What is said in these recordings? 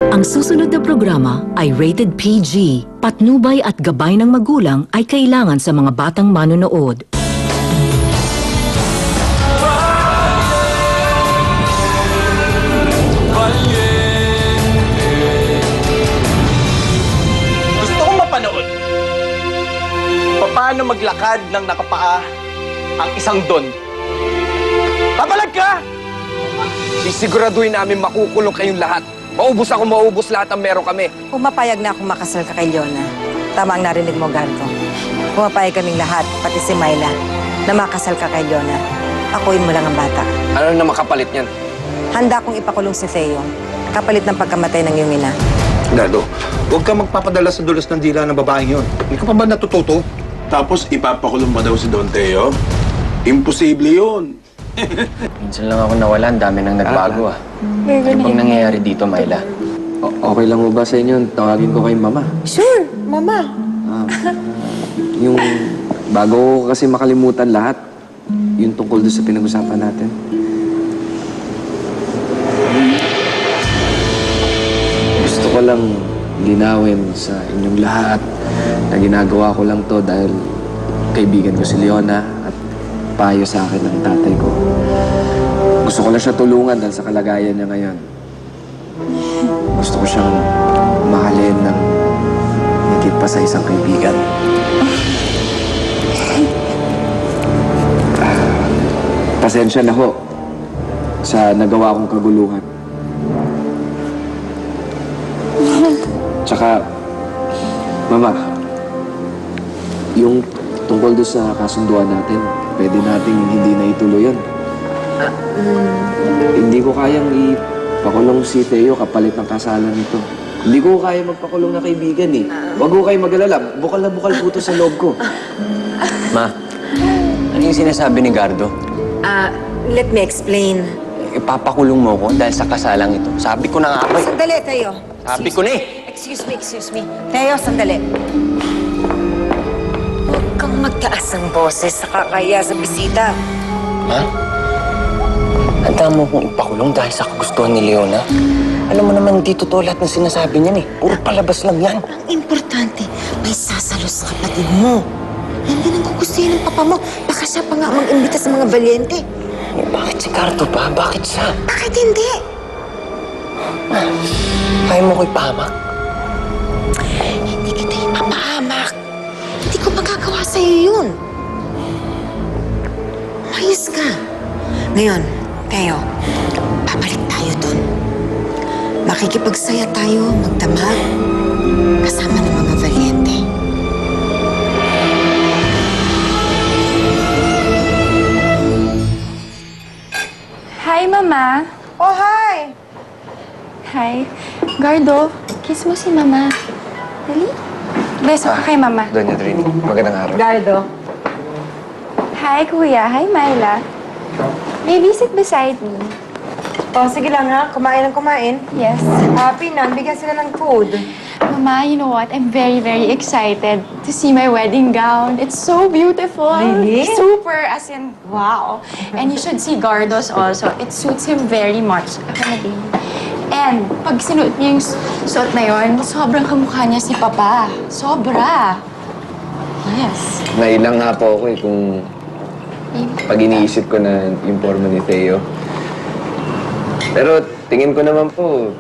Ang susunod na programa ay rated PG. Patnubay at gabay ng magulang ay kailangan sa mga batang manonood. Gusto kong mapanood. Paano maglakad ng nakapaa ang isang don? Papalag ka! Sisiguraduhin namin makukulong kayong lahat. Maubos ako, maubos lahat ang meron kami. Pumapayag na akong makasal ka kay Leona. Tama ang narinig mo, Gardo. Pumapayag kaming lahat, pati si Myla, na makasal ka kay Leona. Akuin mo lang ang bata. Ano na makapalit niyan? Handa kong ipakulong si Theo. Kapalit ng pagkamatay ng iyong ina. Dado, huwag ka magpapadala sa dulas ng dila ng babaeng yun. Hindi ka pa ba natututo? Tapos ipapakulong ba daw si Don Teo? Imposible yun. Minsan lang ako nawala, ang dami nang nagbago ah. Ano bang nangyayari dito, Myla? Okay lang mo ba sa inyo? Tawagin ko kay Mama. Sure, Mama. Yung bago ko kasi makalimutan lahat, yung tungkol doon sa pinag-usapan natin. Gusto ko lang linawin sa inyong lahat na ginagawa ko lang to dahil kaibigan ko si Leona at payo sa akin ng tatay ko. Gusto ko lang siya tulungan dahil sa kalagayan niya ngayon. Gusto ko siyang mahalin ng higit pa sa isang kaibigan. Pasensya na ho sa nagawa kong kaguluhan. Tsaka, Mama, yung tungkol doon sa kasunduan natin, pwede nating hindi na ituloy yun. Hindi ko kayang ipakulong si Theo kapalit ng kasalan nito. Hindi ko kaya magpakulong na kaibigan eh. Huwag ko kayo mag-alala. Bukal na bukal po ito sa loob ko. Ma, ano yung sinasabi ni Gardo? Let me explain. Ipapakulong mo ko dahil sa kasalang ito. Sabi ko na nga ba? Sandali, Theo. Sabi ko na eh. Excuse me. Theo, sandali. Huwag kang magtaas ng boses sa kakaya sa bisita. Ma? Handa mo kong ipakulong dahil sa kagustuhan ni Leona? Alam mo naman, di totoo lahat ng sinasabi niyan eh. Puro palabas lang yan. Ang importante, may sasalo sa kapatid mo. Hindi nang gugustuhin ng papa mo. Baka siya pa nga mag-imbita sa mga valyente. Eh, bakit si Gardo pa? Bakit siya? Bakit hindi? Kaya mo ko ipahamak? Hindi kita ipapahamak. Hindi ko magagawa sa'yo yun. Mayos ka. Ngayon, Theo, babalik tayo dun. Makikipagsaya tayo, magdamag, kasama ng mga valyente. Hi, Mama. Oh, hi! Hi. Gardo, kiss mo si Mama. Dali. Beso ka kay Mama. Doña Trini, magandang araw. Gardo. Hi, Kuya. Hi, Myla. Baby, sit beside me. Oh, sige lang ha. Kumain ng kumain. Yes. Pinang, bigyan sila ng food. Mama, you know what? I'm very, very excited to see my wedding gown. It's so beautiful. Really? Super, as in, wow. And you should see Gardo's also. It suits him very much. Ako na din. And pag sinuot niya yung suot na yun, sobrang kamukha niya si Papa. Sobra. Yes. Nailang nga po ako eh kung pag iniisip ko na yung forma ni Theo. Pero tingin ko naman po,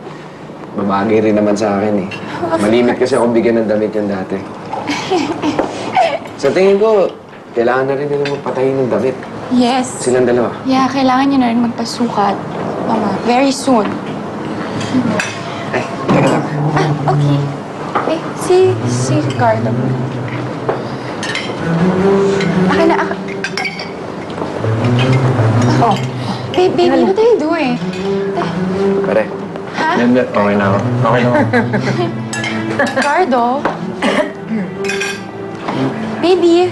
babagay rin naman sa akin eh. Malimit kasi ako bigyan ng damit yan dati. Sa tingin ko, kailangan na rin nila magpatayin ng damit. Yes. Silang dalawa. Yeah, kailangan niyo na rin magpasukat. Mama, very soon. Ay, teka lang. Okay. Eh, si Gardo. Akin na, akin. Oh. Baby, what are you doing? Pare. Ha? Okay na ako. Okay na ako. Gardo? Baby,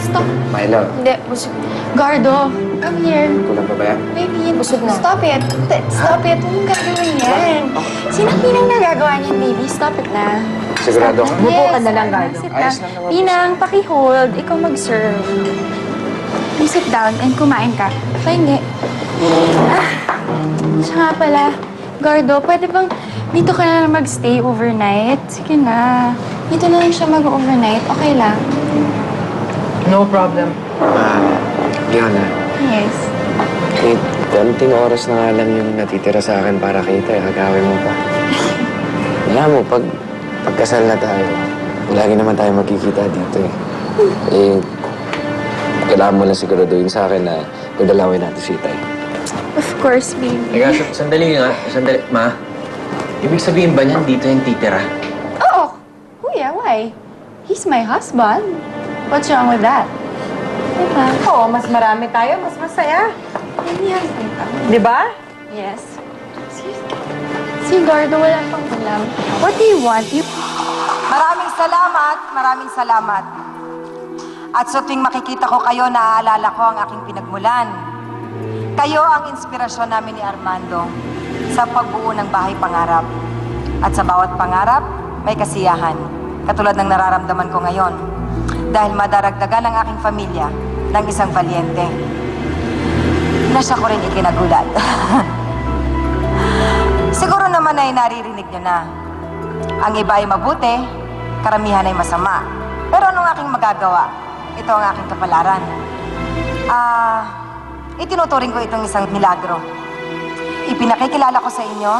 stop. Milo, Hindi, busog. Gardo, come here. kulang pa ba yan? Baby, busog na. Stop it. Stop it. Huwag mong gagawin yan. Sino Pinang nagagawa niyan, baby? Stop it na. Sigurado ka? Bubo ka na lang, Gardo. Sit Ayos down. lang naman. Pinang, paki-hold. Ikaw mag-serve. Please sit down and kumain ka. Pahingi. Siya nga pala, Gardo, pwede bang dito ka na lang magstay overnight? Sige na. Dito na lang siya mag-overnight. Okay lang? No problem. Leona, Yes. konting oras na nga lang yung natitira sa akin para kita, agawin mo pa. Alam mo, pagkasal na tayo, lagi naman tayo magkikita dito kailangan mo lang siguraduhin sa akin na pagdalawin natin si Itay. Of course, baby. Teka, sandali nga. Sandali. Ma, ibig sabihin ba niyan dito yung titira? Oo! Kuya, why? He's my husband. What's wrong with that? Diba? Oo, mas marami tayo, mas masaya. May husband ka. Di ba? Yes. Si Gardo, wala pang alam. What do you want? Maraming salamat. At sa tuwing makikita ko kayo, naaalala ko ang aking pinagmulan. Kayo ang inspirasyon namin ni Armando sa pagbuo ng bahay pangarap. At sa bawat pangarap, may kasiyahan. Katulad ng nararamdaman ko ngayon. Dahil madaragdagan ang aking pamilya ng isang balyente. Na siya ko rin ikinagulat. Siguro naman ay naririnig nyo na. Ang iba ay mabuti, karamihan ay masama. Pero anong aking magagawa? Ito ang aking kapalaran. Itinuturing ko itong isang milagro. Ipinakikilala ko sa inyo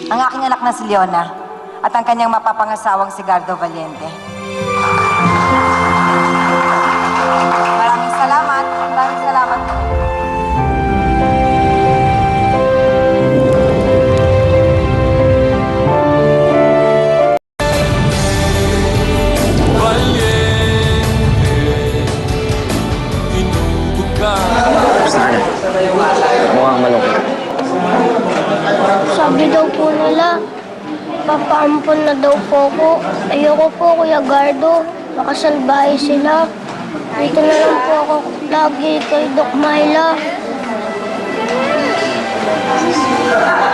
ang aking anak na si Leona at ang kanyang mapapangasawang si Gardo Valiente. Maraming salamat. Maraming salamat. Sana. Mukhang malungkot. Sabi daw po nila, papaampon na daw po ko. Ayoko po, Kuya Gardo. Makasalbahe sila. Dito na lang po ako lagi kay Doc Myla.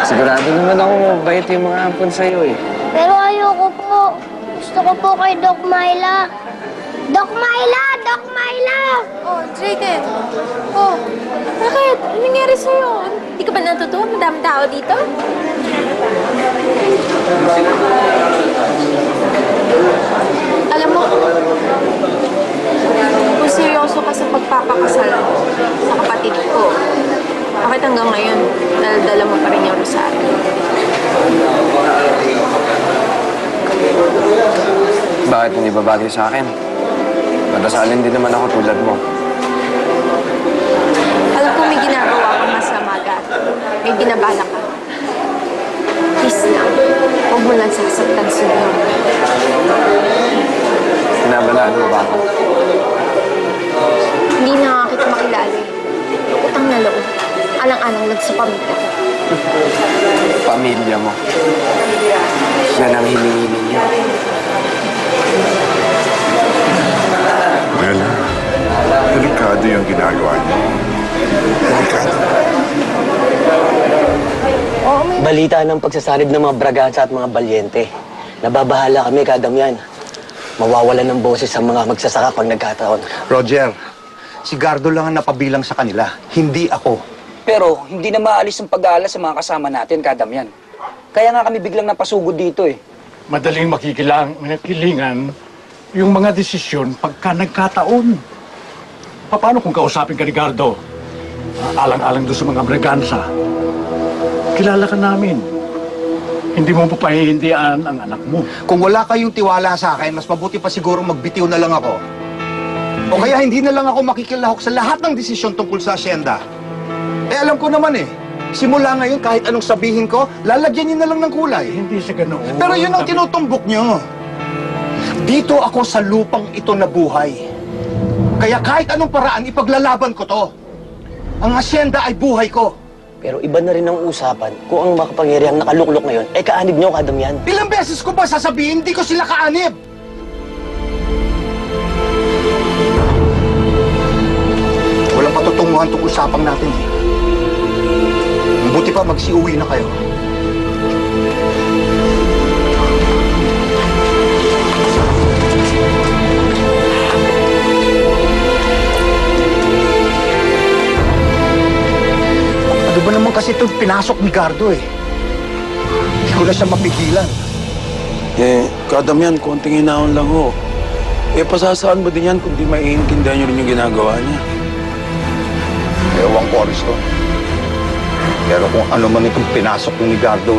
Sigurado naman ako mabait yung mga ampon sa'yo Pero ayoko po. Gusto ko po kay Doc Myla. Doc Myla! Doc Myla! Oh, Drayden. Oh, bakit? Anong nangyari sa'yo? Hindi ka ba natutuwa? Madaming tao dito? Alam mo, kung seryoso ka sa pagpapakasal sa kapatid ko, bakit hanggang ngayon, dala mo pa rin yung rosaryo? Bakit hindi ba bagay sa akin? Madasalin din naman ako tulad mo. Alam ko may ginagawa kang masama dati. May binabala ka. Please na, huwag mo lang sasaktan si Leon. Binabalaan mo ba ako? Hindi na nga kita makilala eh. Utang na loob. Alang-alang lang sa pamilya ko. Pamilya mo. Yan ang hiling-hiling niya. Bella, delikado yung ginagawa niyo. Delikado. Balita ng pagsasalib ng mga bragansa at mga balyente. Nababahala kami, Kadamyan. Mawawalan ng boses ang mga magsasaka pag nagkataon. Roger, si Gardo lang ang napabilang sa kanila, hindi ako. Pero hindi na maalis ang pag-aalala sa mga kasama natin, Kadamyan. Kaya nga kami biglang napasugod dito eh. Madaling makikilingan yung mga desisyon pagka nagkataon. Paano kung kausapin ka ni Gardo? Alang-alang doon sa mga bregansa. Kilala ka namin. Hindi mo papahihindian ang anak mo. Kung wala kayong tiwala sa akin, mas mabuti pa siguro magbitiw na lang ako. O kaya hindi na lang ako makikilahok sa lahat ng desisyon tungkol sa asyenda. Alam ko naman simula ngayon kahit anong sabihin ko, lalagyan niyo na lang ng kulay. Hindi sa ganoon. Pero yun ang tinutumbok niyo. Dito ako sa lupang ito nabuhay. Kaya kahit anong paraan, ipaglalaban ko to. Ang asyenda ay buhay ko. Pero iba na rin ang usapan kung ang makapangyarihang nakaluklok ngayon ay kaanib niyo, Kadamyan. Ilang beses ko ba sasabihin, hindi ko sila kaanib? Walang patutunguhan itong usapang natin Mabuti pa magsiuwi na kayo. Ano ba naman kasi ito pinasok ni Gardo ko na siya mapigilan. Eh, kadam yan, konting hinahon lang ho. Eh, pasasaan mo din yan kung di maiintindihan niyo rin yung ginagawa niya. Ewan ko, Aristo. Pero kung ano man itong pinasok ni Gardo,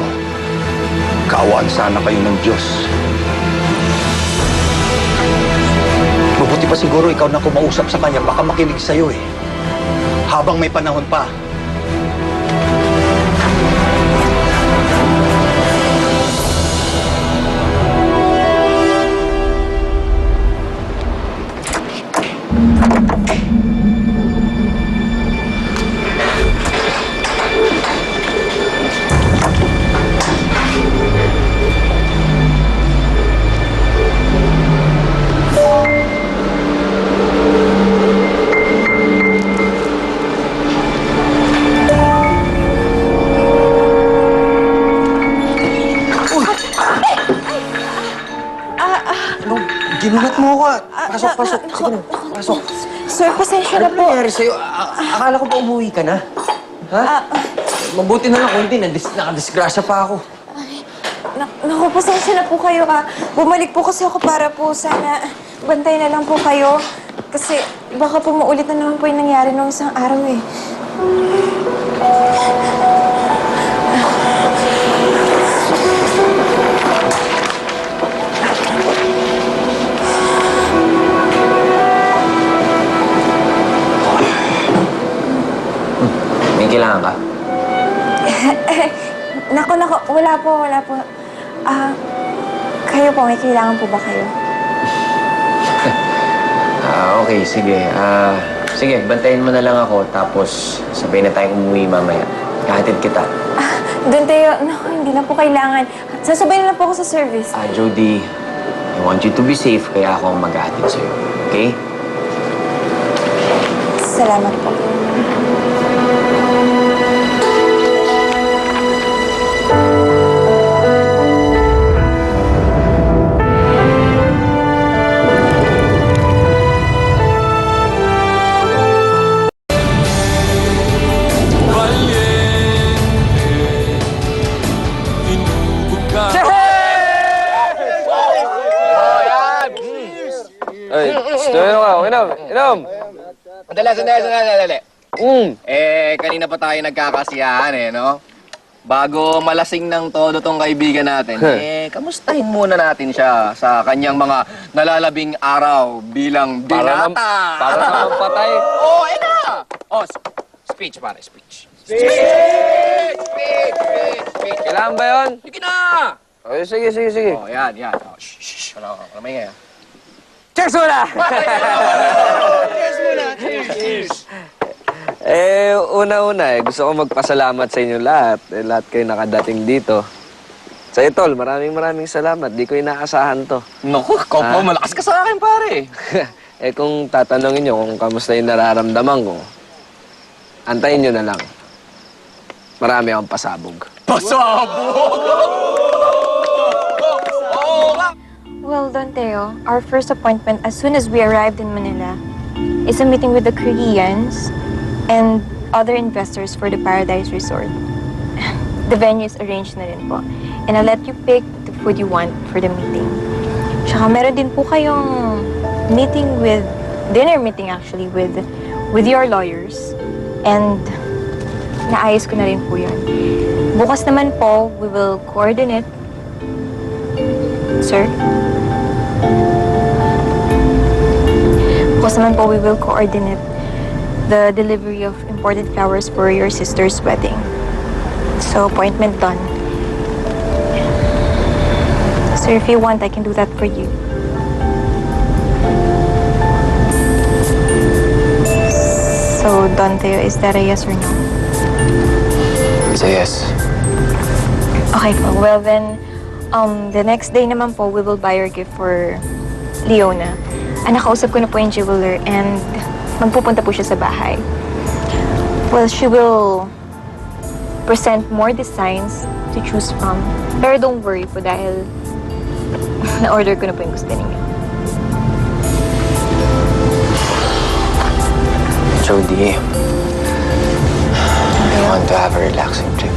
kaawaan sana kayo ng Diyos. Mabuti pa siguro ikaw na kumausap sa kanya, baka makinig sa'yo eh. Habang may panahon pa. Ginulat mo ako. Pasok, pasok. Sige na, pasok. Sir, pasensya na Ano po. nangyari sa'yo? Akala ko ba umuwi ka na? Ha? Mabuti na lang kung hindi. Nakadisgrasya pa ako. Naku, pasensya na po kayo ha. Bumalik po kasi ako para po sana bantay na lang po kayo. Kasi baka po maulit na naman po yung nangyari nung isang araw eh. May kailangan ka? Naku, wala po. Kayo po, may kailangan po ba kayo? Okay, sige. Sige, bantayin mo na lang ako, tapos sabay na tayong umuwi mamaya. Kahatid kita. Doon tayo, naku, hindi na po kailangan. Sasabay na lang po ako sa service. Jody, I want you to be safe, kaya ako ang mag-ahatid sa'yo. Okay? Salamat po. Ay, inom ka, inom. Sandali. Kanina pa tayo nagkakasiyahan no? Bago malasing ng todo tong kaibigan natin, kamustahin muna natin siya sa kanyang mga nalalabing araw bilang binata. Para naman patay. Na! Speech, pare, speech. Kailangan ba yun? Sige na! Ay, sige. Yan. Shh. Ano may ngayon? Cheers muna! Cheers! Una-una gusto ko magpasalamat sa inyo lahat. Lahat kayo nakadating dito. Sa Tol, maraming salamat. Di ko inaasahan to. Naku, malakas ka sa akin, pare. Kung tatanungin nyo kung kamusta yung nararamdaman ko, antayin nyo na lang. Marami akong pasabog. Well done, Theo. Our first appointment as soon as we arrived in Manila is a meeting with the Koreans and other investors for the Paradise Resort. The venue is arranged na rin po. And I'll let you pick the food you want for the meeting. Tsaka meron din po kayong dinner meeting actually, with your lawyers. And naayos ko na rin po yun. Bukas naman po, we will coordinate. Sir? Bukas naman po, we will coordinate the delivery of imported flowers for your sister's wedding. So, appointment done. Sir, if you want, I can do that for you. So, Don Theo, is that a yes or no? It's a yes. Okay po. Well then, the next day naman po, we will buy your gift for Leona. Nakausap ko na po yung jeweler and magpupunta po siya sa bahay. Well, she will present more designs to choose from. Pero don't worry po dahil na-order ko na po yung gusto niya. Jody, I want to have a relaxing trip.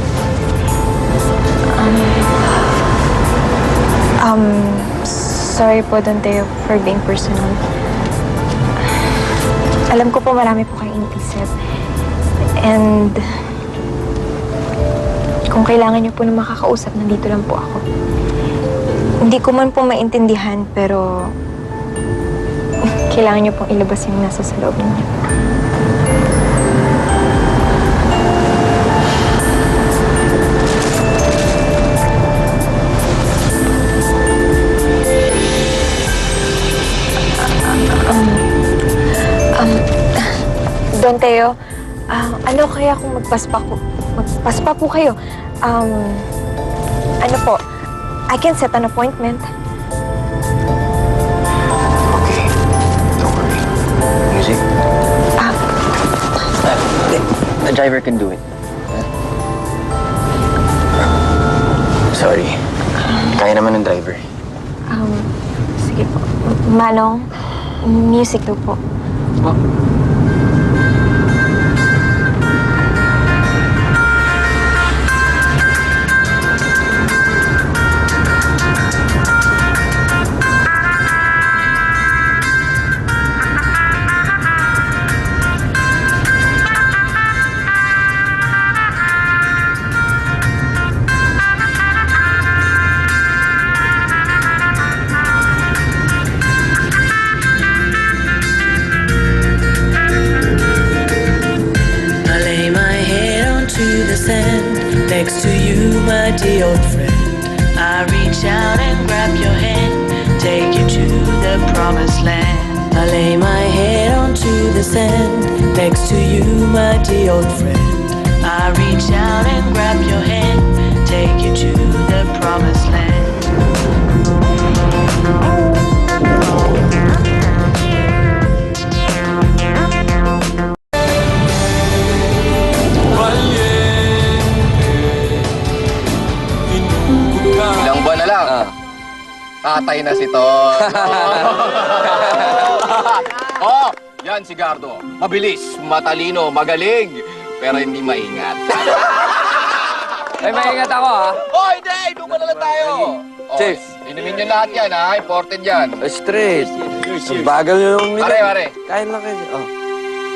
Sorry po, Don Teo, for being personal. Alam ko po marami po kayong inisip. And kung kailangan niyo po na makakausap, nandito lang po ako. Hindi ko man po maintindihan, pero kailangan niyo pong ilabas yung nasa sa loob niyo. Don Teo, ano kaya kung magpaspa po kayo? Ano po, I can set an appointment. Okay. Don't worry. Music? The driver can do it. Sorry. Kaya naman ng driver. Sige po. Manong, music daw po. Next to you, my dear old friend, I reach out and grab your hand, take you to the promised land. I lay my head onto the sand. Next to you, my dear old friend, I reach out and grab your hand, take you to the promised land. Ilang buwan na lang. Tatay na si Ton. Oh, yan si Gardo. Mabilis, matalino, magaling, pero hindi maingat. Ay, maingat ako, ha? Oh, hindi! Doon na lang tayo. Oh, Chief. Inumin nyo lahat yan, ha? Important yan. Straight. Ang bagal nyo yung Pare, pare. Kain lang kayo. Oh.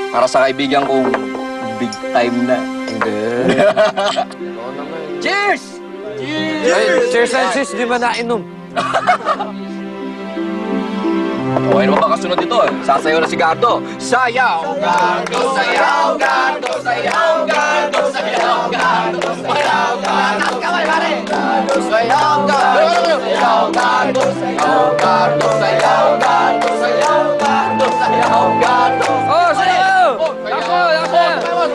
Para sa kaibigan kong big time na. Hindi. Cheers! Ay, cheers and sis, di ba nainom? Okay, ano ba kasunod dito? Sasayaw na si Gardo. Sayaw, Gardo, sayaw, Gardo, sayaw, Gardo, sayaw, Gardo, sayaw, Gardo. Kamay, pare! Gardo, sayaw, Gardo, sayaw, Gardo, sayaw, Gardo, sayaw, Gardo, sayaw, Gardo, sayaw, Gardo. Oh, sayaw! Ako, ako!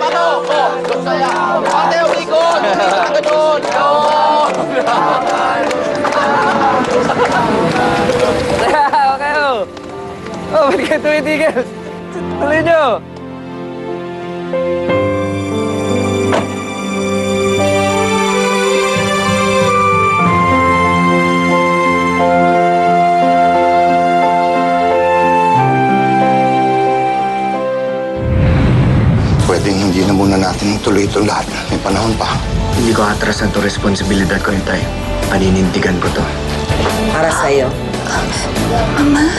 Paano? Oh, sayaw. Ate, ulikod! Ganun! Okay, oh. Oh, ba't kayo tumitigil? Tuloy nyo. Pwedeng hindi na muna natin tuloy itong lahat. May panahon pa. Hindi ko atrasan to responsibilidad ko yung tayo. Paninindigan ko to. Para sa'yo. Mama?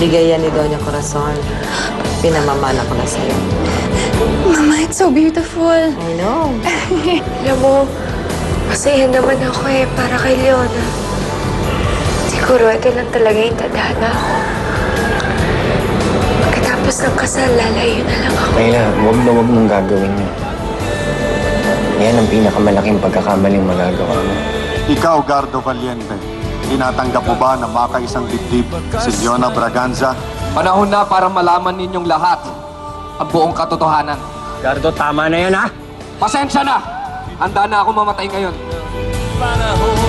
Bigay yan ni Doña Corazon. Pinamamana ko na sa'yo. Mama, it's so beautiful. I know. Alam mo, masaya naman ako para kay Leona. Siguro ito lang talaga yung tadhana ko. Pagkatapos ng kasal, lalayo na lang ako. Kayla, huwag na huwag mong gagawin yun. Yan ang pinakamalaking pagkakamaling magagawa mo. Ikaw, Gardo Valiente, tinatanggap mo ba na makaisang dibdib si Leona Braganza? Panahon na para malaman ninyong lahat ang buong katotohanan. Gardo, tama na yan, ha? Pasensya na! Handa na ako mamatay ngayon. Panahon